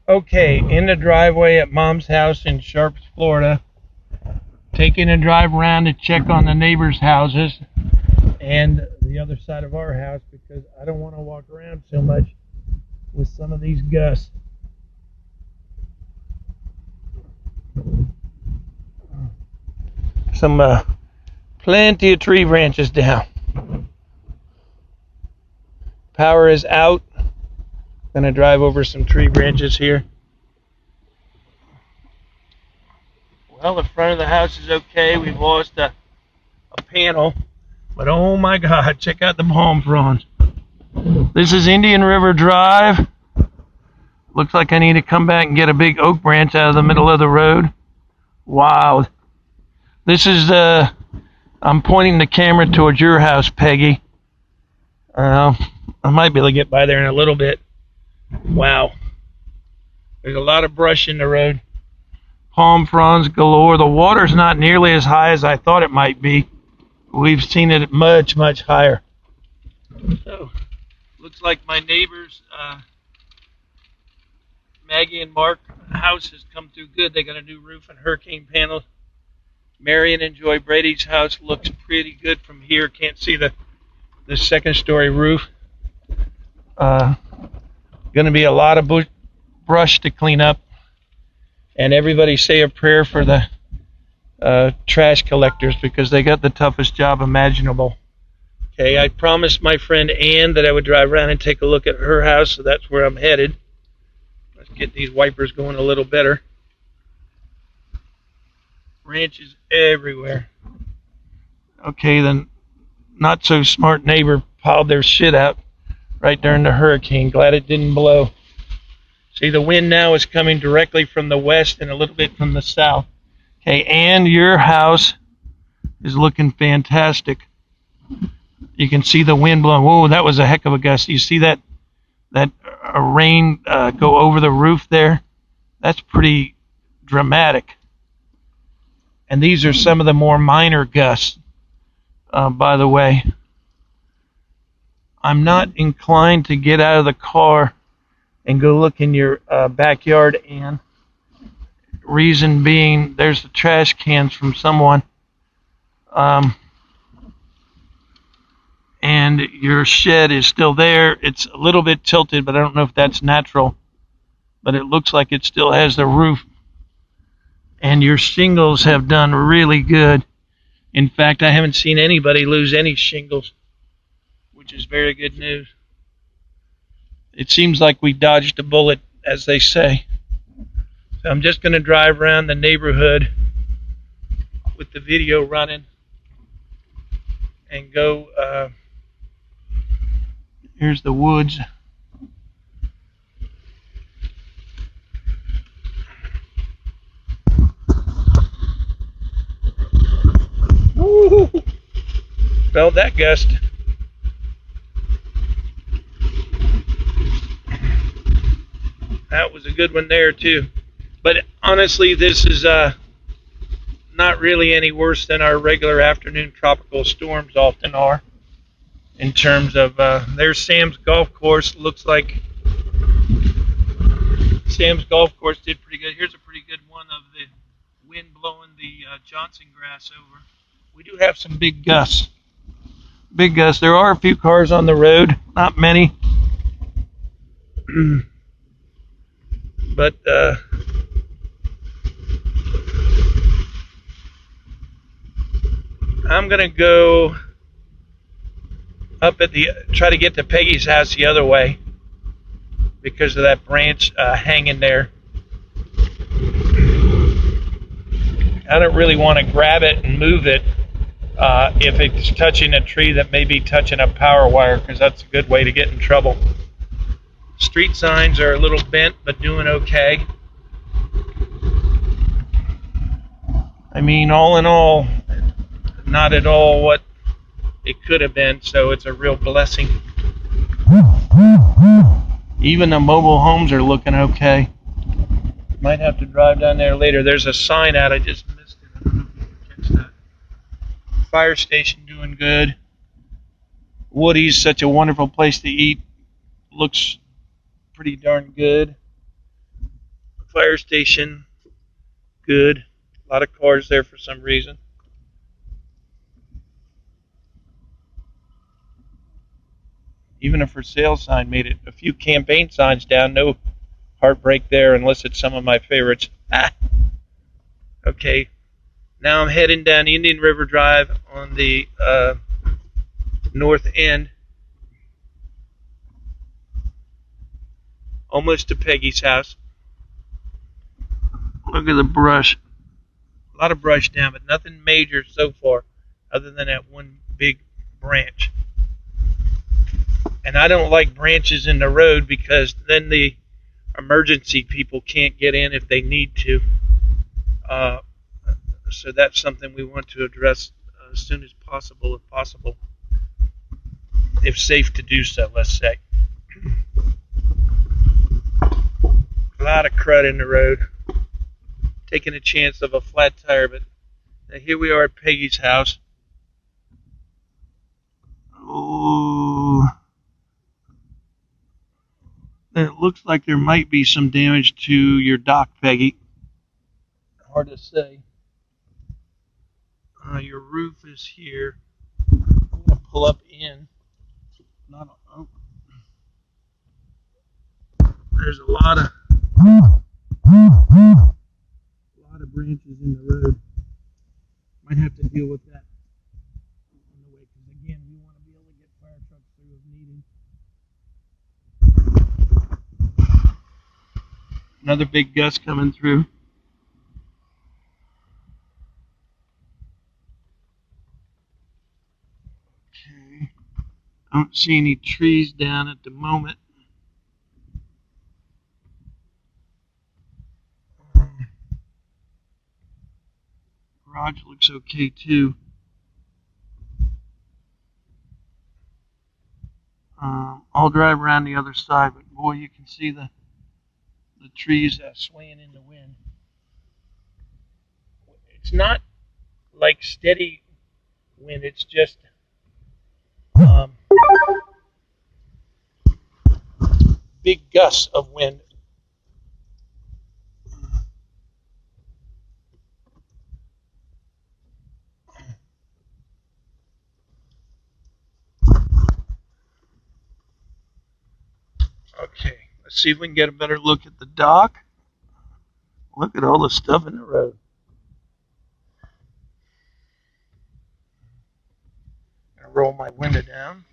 Okay, in the driveway at Mom's house in Sharpe, Florida. Taking a drive around to check on the neighbors' houses and the other side of our house because I don't want to walk around so much with some of these gusts. Some plenty of tree branches down. Power is out. Gonna drive over some tree branches here. Well, the front of the house is okay. We've lost a panel, but oh my God, check out the palm fronds. This is Indian River Drive. Looks like I need to come back and get a big oak branch out of the middle of the road. Wow. This is I'm pointing the camera towards your house, Peggy. I might be able to get by there in a little bit. Wow. There's a lot of brush in the road. Palm fronds galore. The water's not nearly as high as I thought it might be. We've seen it much, much higher. So, looks like my neighbors, Maggie and Mark, house has come through good. They got a new roof and hurricane panels. Marion and Joy Brady's house looks pretty good from here. Can't see the second story roof. Going to be a lot of brush to clean up. And everybody say a prayer for the trash collectors because they got the toughest job imaginable. Okay, I promised my friend Ann that I would drive around and take a look at her house, so that's where I'm headed. Let's get these wipers going a little better. Branches everywhere. Okay, then not so smart neighbor piled their shit out right during the hurricane. Glad it didn't blow. See, the wind now is coming directly from the west and a little bit from the south. Okay, and your house is looking fantastic. You can see the wind blowing. Whoa, that was a heck of a gust. You see that rain go over the roof there? That's pretty dramatic. And these are some of the more minor gusts, by the way. I'm not inclined to get out of the car and go look in your backyard, Ann. Reason being, there's the trash cans from someone. And your shed is still there. It's a little bit tilted, but I don't know if that's natural. But it looks like it still has the roof. And your shingles have done really good. In fact, I haven't seen anybody lose any shingles, which is very good news. It seems like we dodged a bullet, as they say. So I'm just going to drive around the neighborhood with the video running and go. Here's the woods. Woo! Felt that gust. That was a good one there too. But honestly, this is not really any worse than our regular afternoon tropical storms often are. In terms of, there's Sam's golf course. Looks like Sam's golf course did pretty good. Here's a pretty good one of the wind blowing the Johnson grass over. We do have some big gusts. Big gusts. There are a few cars on the road, not many. But I'm gonna go up at try to get to Peggy's house the other way because of that branch hanging there. I don't really want to grab it and move it if it's touching a tree that may be touching a power wire, because that's a good way to get in trouble. Street signs are a little bent, but doing okay. I mean, all in all, not at all what it could have been, so it's a real blessing. Even the mobile homes are looking okay. Might have to drive down there later. There's a sign out, I just missed it. I don't know if you can catch that. Fire station doing good. Woody's such a wonderful place to eat. Looks pretty darn good. Fire station, good. A lot of cars there for some reason. Even a for sale sign made it. A few campaign signs down. No heartbreak there unless it's some of my favorites. Ah. Okay, now I'm heading down Indian River Drive on the north end. Almost to Peggy's house. Look at the brush. A lot of brush down, but nothing major so far other than that one big branch. And I don't like branches in the road because then the emergency people can't get in if they need to. So that's something we want to address as soon as possible, if possible. If safe to do so, let's say. A lot of crud in the road. Taking a chance of a flat tire, but now here we are at Peggy's house. Oh, it looks like there might be some damage to your dock, Peggy. Hard to say. Your roof is here. I'm going to pull up in. There's a lot of branches in the road. Might have to deal with that on the way because again, we want to be able to get fire trucks through if needed. Another big gust coming through. Okay. I don't see any trees down at the moment. Garage looks okay too. I'll drive around the other side, but boy, you can see the trees swaying in the wind. It's not like steady wind, it's just big gusts of wind. Okay, let's see if we can get a better look at the dock. Look at all the stuff in the road. I'm gonna roll my window down.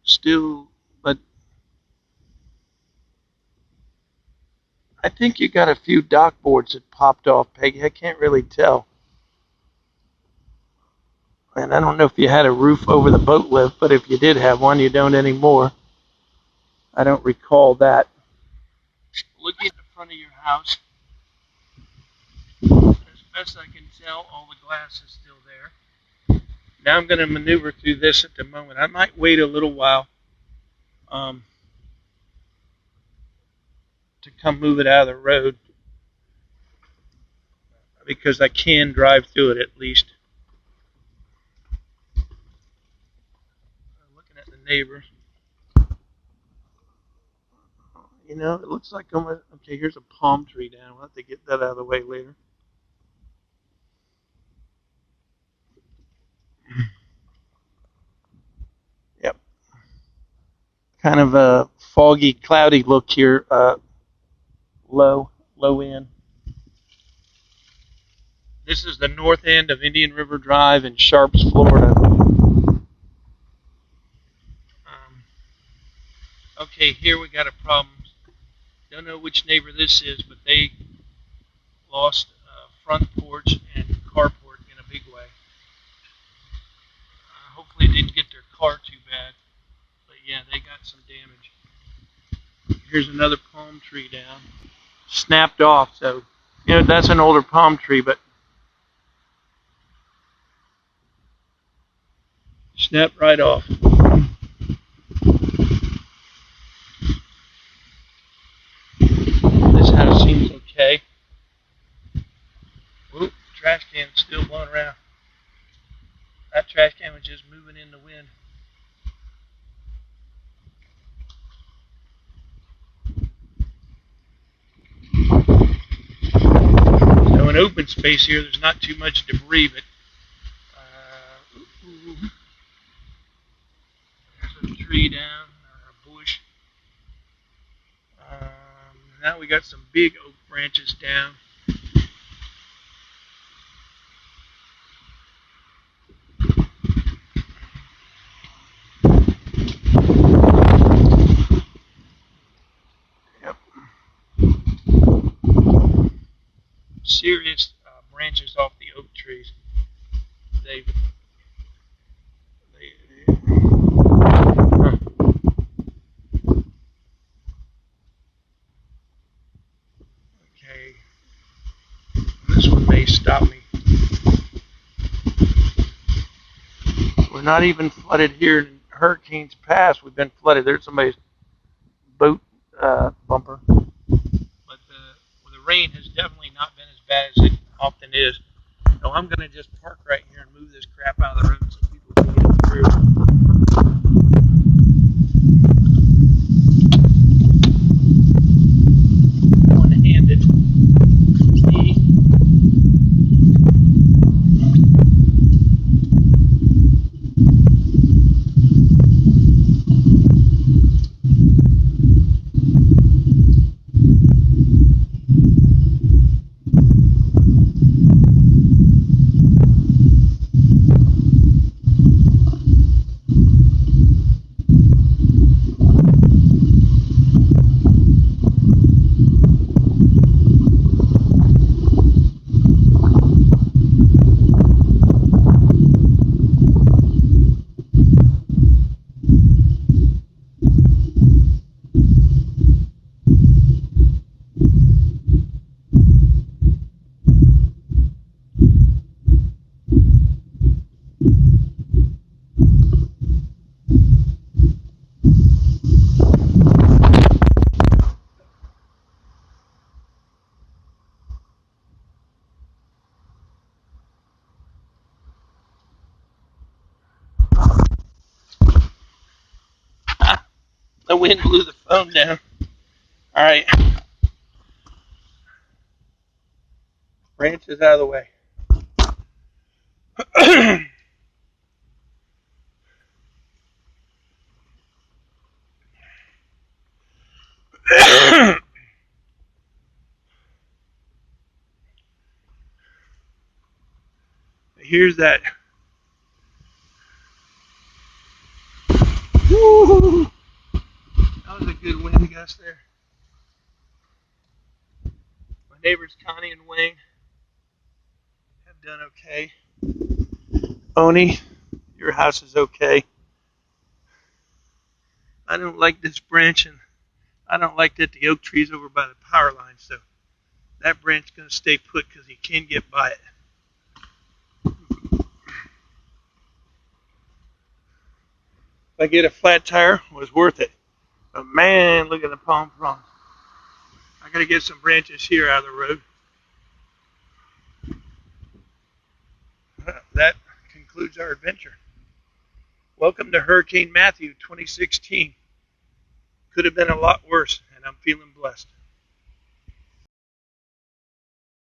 Still, but I think you got a few dock boards that popped off, Peggy. I can't really tell. And I don't know if you had a roof over the boat lift, but if you did have one, you don't anymore. I don't recall that. Looking at the front of your house, as best I can tell, all the glass is still there. Now I'm going to maneuver through this at the moment. I might wait a little while to come move it out of the road because I can drive through it at least. Looking at the neighbors. You know, it looks like okay, here's a palm tree down. We'll have to get that out of the way later. Yep. Kind of a foggy, cloudy look here. Low end. This is the north end of Indian River Drive in Sharpe, Florida. Okay, here we got a problem. Don't know which neighbor this is, but they lost front porch and carport in a big way. Hopefully they didn't get their car too bad, but yeah, they got some damage. Here's another palm tree down. Snapped off, so, you know, that's an older palm tree, but snapped right off. This house seems okay. Whoop, trash can still blowing around. That trash can was just moving in the wind. open space here. There's not too much debris, but there's a tree down, or a bush. Now we got some big oak branches down. Yep. Serious branches off the oak trees. They okay. This one may stop me. We're not even flooded here in Hurricanes Pass. We've been flooded. There's somebody's boat bumper. But the rain has definitely not been as bad as it often is. So I'm going to just park right here and move this crap out of the road so people can get through. One-handed. See? The wind blew the phone down. All right. Branches out of the way. Here's that. Woo! That was a good wind gust there. My neighbors Connie and Wayne have done okay. Oni, your house is okay. I don't like this branch, and I don't like that the oak tree's over by the power line, so that branch is going to stay put because he can get by it. If I get a flat tire, it was worth it. But man, look at the palm fronds. I got to get some branches here out of the road. That concludes our adventure. Welcome to Hurricane Matthew 2016. Could have been a lot worse, and I'm feeling blessed.